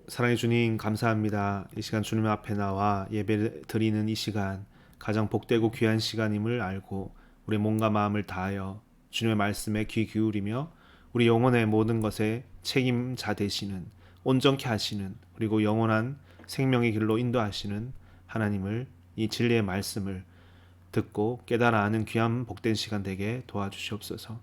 사랑해 주님 감사합니다. 이 시간 주님 앞에 나와 예배 드리는 이 시간 가장 복되고 귀한 시간임을 알고 우리 몸과 마음을 다하여 주님의 말씀에 귀 기울이며 우리 영혼의 모든 것에 책임자 되시는 온전케 하시는 그리고 영원한 생명의 길로 인도하시는 하나님을 이 진리의 말씀을 듣고 깨달아 아는 귀한 복된 시간 되게 도와주시옵소서.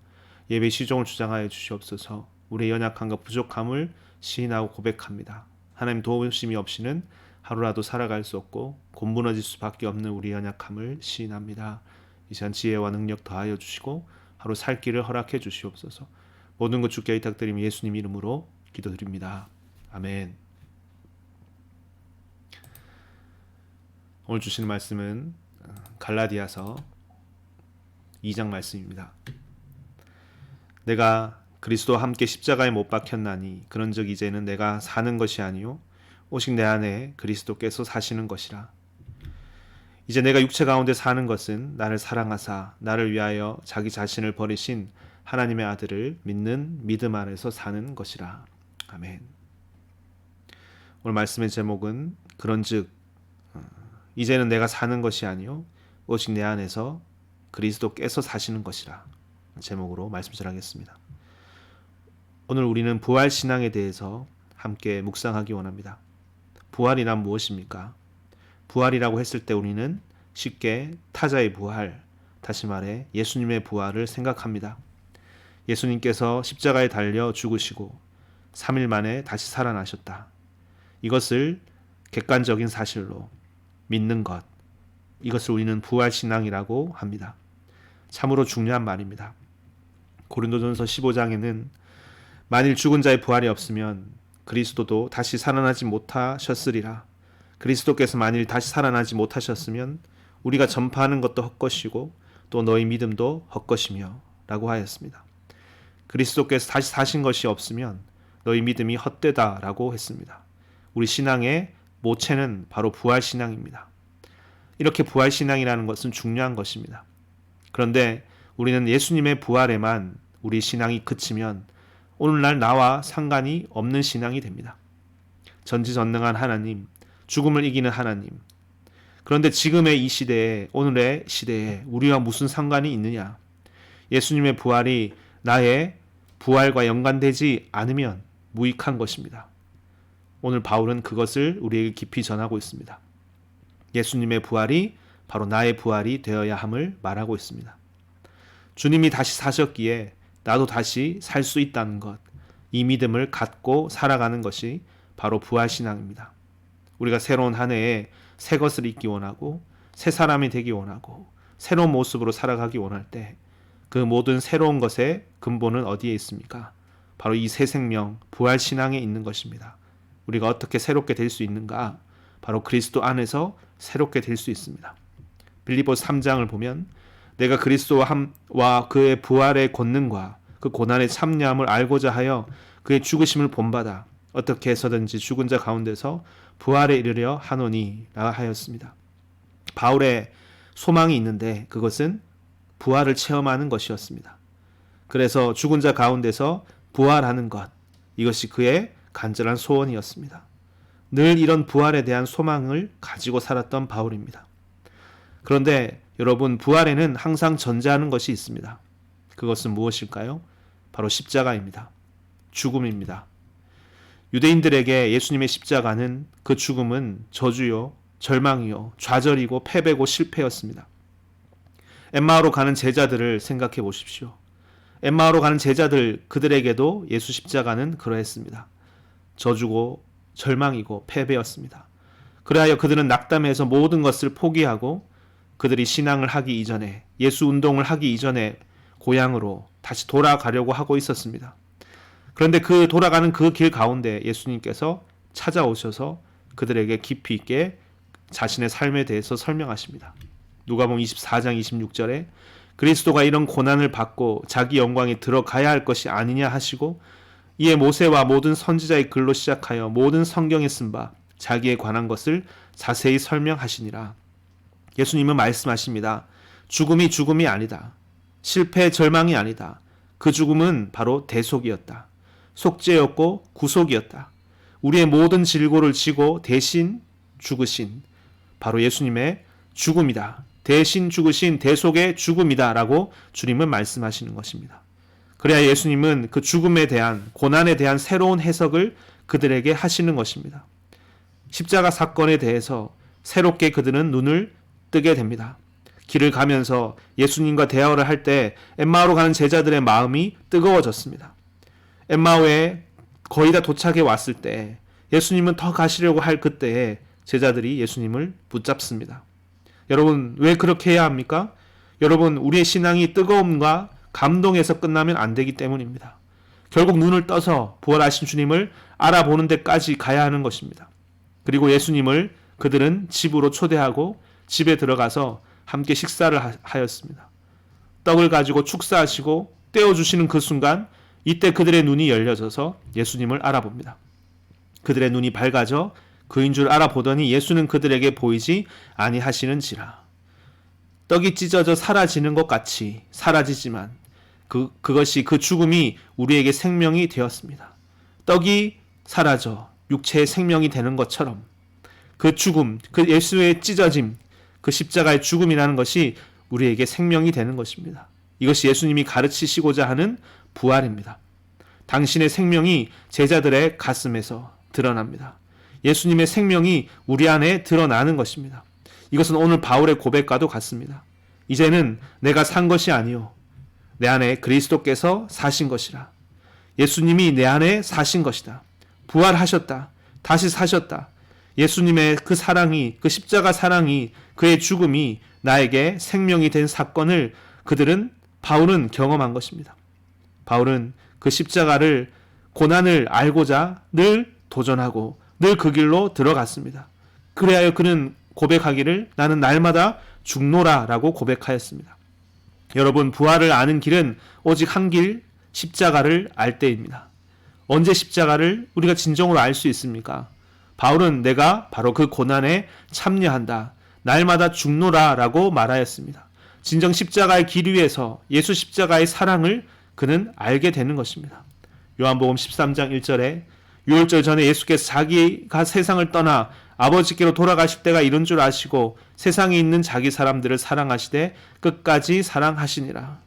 예배 시종을 주장하여 주시옵소서. 우리의 연약함과 부족함을 시인하고 고백합니다. 하나님 도우심이 없이는 하루라도 살아갈 수 없고 곤무너질 수밖에 없는 우리 연약함을 시인합니다. 이 시간 지혜와 능력 더하여 주시고 하루 살 길을 허락해 주시옵소서. 모든 것 주께 의탁드리며 예수님 이름으로 기도드립니다. 아멘. 오늘 주시는 말씀은 갈라디아서 2장 말씀입니다. 내가 그리스도와 함께 십자가에 못 박혔나니 그런즉 이제는 내가 사는 것이 아니요 오직 내 안에 그리스도께서 사시는 것이라. 이제 내가 육체 가운데 사는 것은 나를 사랑하사 나를 위하여 자기 자신을 버리신 하나님의 아들을 믿는 믿음 안에서 사는 것이라. 아멘. 오늘 말씀의 제목은 그런즉 이제는 내가 사는 것이 아니요 오직 내 안에서 그리스도께서 사시는 것이라 제목으로 말씀 전하겠습니다. 오늘 우리는 부활신앙에 대해서 함께 묵상하기 원합니다. 부활이란 무엇입니까? 부활이라고 했을 때 우리는 쉽게 타자의 부활, 다시 말해 예수님의 부활을 생각합니다. 예수님께서 십자가에 달려 죽으시고 3일 만에 다시 살아나셨다. 이것을 객관적인 사실로 믿는 것, 이것을 우리는 부활신앙이라고 합니다. 참으로 중요한 말입니다. 고린도전서 15장에는 만일 죽은 자의 부활이 없으면 그리스도도 다시 살아나지 못하셨으리라. 그리스도께서 만일 다시 살아나지 못하셨으면 우리가 전파하는 것도 헛것이고 또 너희 믿음도 헛것이며 라고 하였습니다. 그리스도께서 다시 사신 것이 없으면 너희 믿음이 헛되다 라고 했습니다. 우리 신앙의 모체는 바로 부활신앙입니다. 이렇게 부활신앙이라는 것은 중요한 것입니다. 그런데 우리는 예수님의 부활에만 우리 신앙이 그치면 오늘날 나와 상관이 없는 신앙이 됩니다. 전지전능한 하나님, 죽음을 이기는 하나님. 그런데 지금의 이 시대에, 오늘의 시대에 우리와 무슨 상관이 있느냐? 예수님의 부활이 나의 부활과 연관되지 않으면 무익한 것입니다. 오늘 바울은 그것을 우리에게 깊이 전하고 있습니다. 예수님의 부활이 바로 나의 부활이 되어야 함을 말하고 있습니다. 주님이 다시 사셨기에 나도 다시 살 수 있다는 것, 이 믿음을 갖고 살아가는 것이 바로 부활신앙입니다. 우리가 새로운 한 해에 새 것을 잊기 원하고 새 사람이 되기 원하고 새로운 모습으로 살아가기 원할 때 그 모든 새로운 것의 근본은 어디에 있습니까? 바로 이 새 생명, 부활신앙에 있는 것입니다. 우리가 어떻게 새롭게 될 수 있는가? 바로 그리스도 안에서 새롭게 될 수 있습니다. 빌립보서 3장을 보면 내가 그리스도와 그의 부활의 권능과 그 고난의 참여함을 알고자 하여 그의 죽으심을 본받아 어떻게 해서든지 죽은 자 가운데서 부활에 이르려 하노니 라 하였습니다. 바울의 소망이 있는데 그것은 부활을 체험하는 것이었습니다. 그래서 죽은 자 가운데서 부활하는 것, 이것이 그의 간절한 소원이었습니다. 늘 이런 부활에 대한 소망을 가지고 살았던 바울입니다. 그런데 여러분, 부활에는 항상 전제하는 것이 있습니다. 그것은 무엇일까요? 바로 십자가입니다. 죽음입니다. 유대인들에게 예수님의 십자가는 그 죽음은 저주요, 절망이요, 좌절이고 패배고 실패였습니다. 엠마오로 가는 제자들을 생각해 보십시오. 엠마오로 가는 제자들 그들에게도 예수 십자가는 그러했습니다. 저주고 절망이고 패배였습니다. 그리하여 그들은 낙담해서 모든 것을 포기하고 그들이 신앙을 하기 이전에 예수 운동을 하기 이전에 고향으로 다시 돌아가려고 하고 있었습니다. 그런데 그 돌아가는 그 길 가운데 예수님께서 찾아오셔서 그들에게 깊이 있게 자신의 삶에 대해서 설명하십니다. 누가복음 24장 26절에 그리스도가 이런 고난을 받고 자기 영광에 들어가야 할 것이 아니냐 하시고 이에 모세와 모든 선지자의 글로 시작하여 모든 성경에 쓴 바 자기에 관한 것을 자세히 설명하시니라. 예수님은 말씀하십니다. 죽음이 아니다. 실패, 절망이 아니다. 그 죽음은 바로 대속이었다. 속죄였고 구속이었다. 우리의 모든 질고를 지고 대신 죽으신 바로 예수님의 죽음이다. 대신 죽으신 대속의 죽음이다 라고 주님은 말씀하시는 것입니다. 그래야 예수님은 그 죽음에 대한, 고난에 대한 새로운 해석을 그들에게 하시는 것입니다. 십자가 사건에 대해서 새롭게 그들은 눈을 뜨게 됩니다. 길을 가면서 예수님과 대화를 할 때 엠마오로 가는 제자들의 마음이 뜨거워졌습니다. 엠마오에 거의 다 도착해 왔을 때 예수님은 더 가시려고 할 그때에 제자들이 예수님을 붙잡습니다. 여러분, 왜 그렇게 해야 합니까? 여러분, 우리의 신앙이 뜨거움과 감동에서 끝나면 안 되기 때문입니다. 결국 눈을 떠서 부활하신 주님을 알아보는 데까지 가야 하는 것입니다. 그리고 예수님을 그들은 집으로 초대하고 집에 들어가서 함께 식사를 하였습니다. 떡을 가지고 축사하시고 떼어주시는 그 순간, 이때 그들의 눈이 열려져서 예수님을 알아봅니다. 그들의 눈이 밝아져 그인 줄 알아보더니 예수는 그들에게 보이지 아니하시는지라. 떡이 찢어져 사라지는 것 같이 사라지지만 그것이, 그 죽음이 우리에게 생명이 되었습니다. 떡이 사라져 육체의 생명이 되는 것처럼 그 죽음, 그 예수의 찢어짐, 그 십자가의 죽음이라는 것이 우리에게 생명이 되는 것입니다. 이것이 예수님이 가르치시고자 하는 부활입니다. 당신의 생명이 제자들의 가슴에서 드러납니다. 예수님의 생명이 우리 안에 드러나는 것입니다. 이것은 오늘 바울의 고백과도 같습니다. 이제는 내가 산 것이 아니요 내 안에 그리스도께서 사신 것이라. 예수님이 내 안에 사신 것이다. 부활하셨다. 다시 사셨다. 예수님의 그 사랑이, 그 십자가 사랑이, 그의 죽음이 나에게 생명이 된 사건을 바울은 경험한 것입니다. 바울은 그 십자가를, 고난을 알고자 늘 도전하고 늘 그 길로 들어갔습니다. 그래야 그는 고백하기를 나는 날마다 죽노라 라고 고백하였습니다. 여러분, 부활을 아는 길은 오직 한 길, 십자가를 알 때입니다. 언제 십자가를 우리가 진정으로 알 수 있습니까? 바울은 내가 바로 그 고난에 참여한다. 날마다 죽노라 라고 말하였습니다. 진정 십자가의 길 위에서 예수 십자가의 사랑을 그는 알게 되는 것입니다. 요한복음 13장 1절에 유월절 전에 예수께서 자기가 세상을 떠나 아버지께로 돌아가실 때가 이른 줄 아시고 세상에 있는 자기 사람들을 사랑하시되 끝까지 사랑하시니라.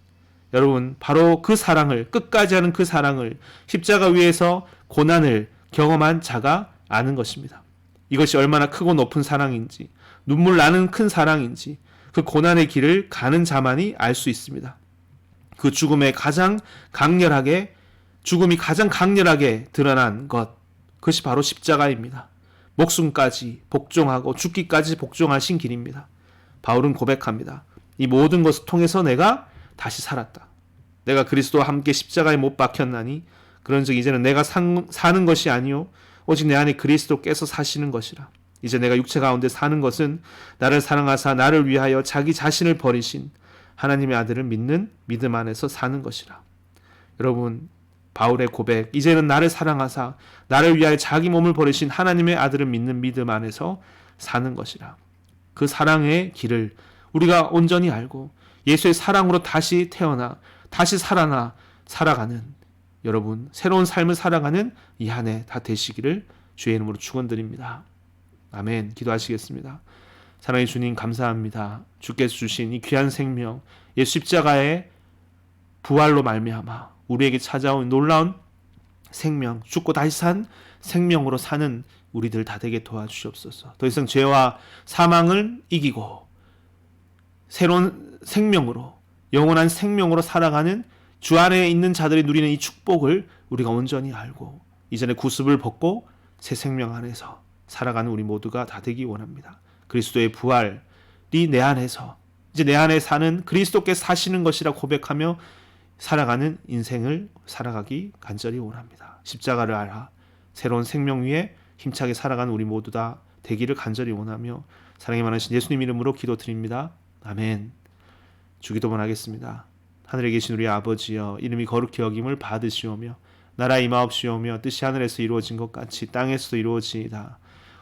여러분, 바로 그 사랑을, 끝까지 하는 그 사랑을, 십자가 위에서 고난을 경험한 자가 아는 것입니다. 이것이 얼마나 크고 높은 사랑인지, 눈물 나는 큰 사랑인지 그 고난의 길을 가는 자만이 알 수 있습니다. 그 죽음이 가장 강렬하게 드러난 것, 그것이 바로 십자가입니다. 목숨까지 복종하고 죽기까지 복종하신 길입니다. 바울은 고백합니다. 이 모든 것을 통해서 내가 다시 살았다. 내가 그리스도와 함께 십자가에 못 박혔나니 그런즉 이제는 내가 사는 것이 아니요 오직 내 안에 그리스도께서 사시는 것이라. 이제 내가 육체 가운데 사는 것은 나를 사랑하사 나를 위하여 자기 자신을 버리신 하나님의 아들을 믿는 믿음 안에서 사는 것이라. 여러분, 바울의 고백, 이제는 나를 사랑하사 나를 위하여 자기 몸을 버리신 하나님의 아들을 믿는 믿음 안에서 사는 것이라. 그 사랑의 길을 우리가 온전히 알고 예수의 사랑으로 다시 태어나 다시 살아가는 여러분, 새로운 삶을 살아가는 이 한 해 다 되시기를 주의 이름으로 축원드립니다. 아멘. 기도하시겠습니다. 사랑의 주님, 감사합니다. 주께서 주신 이 귀한 생명, 예수 십자가의 부활로 말미암아 우리에게 찾아온 놀라운 생명, 죽고 다시 산 생명으로 사는 우리들 다 되게 도와주시옵소서. 더 이상 죄와 사망을 이기고 새로운 생명으로, 영원한 생명으로 살아가는 주 안에 있는 자들이 누리는 이 축복을 우리가 온전히 알고 이전에 구습을 벗고 새 생명 안에서 살아가는 우리 모두가 다 되기 원합니다. 그리스도의 부활이 내 안에서, 이제 내 안에 사는 그리스도께서 사시는 것이라 고백하며 살아가는 인생을 살아가기 간절히 원합니다. 십자가를 알아 새로운 생명 위에 힘차게 살아가는 우리 모두 다 되기를 간절히 원하며 사랑이 많으신 예수님 이름으로 기도드립니다. 아멘. 주기도문 하겠습니다. 하늘에 계신 우리 아버지여, 이름이 거룩히 여김을 받으시오며 나라 임하옵시오며 뜻이 하늘에서 이루어진 것 같이 땅에서도 이루어지이다.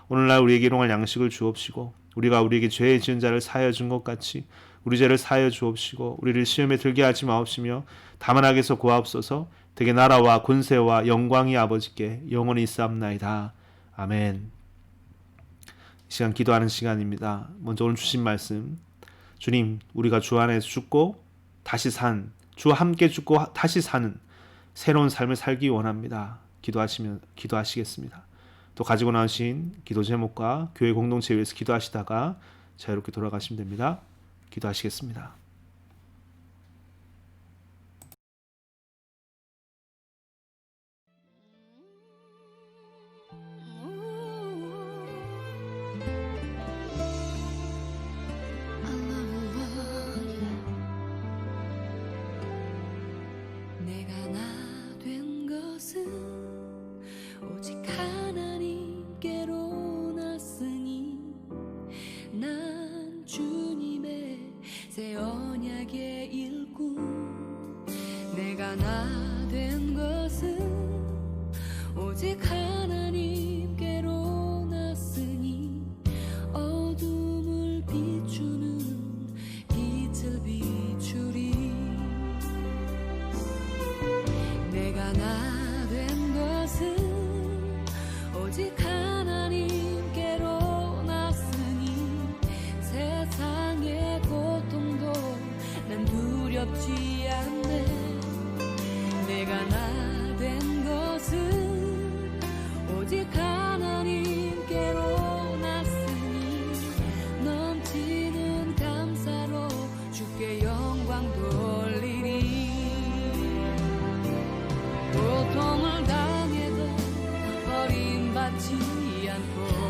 오늘날 우리에게 일용할 양식을 주옵시고 우리가 우리에게 죄 지은 자를 사하여 준 것 같이 우리 죄를 사하여 주옵시고 우리를 시험에 들게 하지 마옵시며 다만 악에서 구하옵소서. 되게 나라와 권세와 영광이 아버지께 영원히 있사옵나이다. 아멘. 이 시간 기도하는 시간입니다. 먼저 오늘 주신 말씀, 주님, 우리가 주 안에서 죽고 다시 주와 함께 죽고 다시 사는 새로운 삶을 살기 원합니다. 기도하시겠습니다. 또 가지고 나오신 기도 제목과 교회 공동체 위해서 기도하시다가 자유롭게 돌아가시면 됩니다. 기도하시겠습니다. 내가 나 된 것은 오직 하나님께로 났으니 난 주님의 새 언약의 일꾼. 내가 나 된 것은 오직 하나님께로 났으니 어둠을 비추는 빛을 비추리. 내가 나 된 것은 오직 하나님께로 났으니 세상의 고통도 난 두렵지 않네. 내가 나 된 것은 오직 하나님께로 났으니 넘치는 감사로 주께 영광 돌리리. 고통을 당해도 버림받지 않고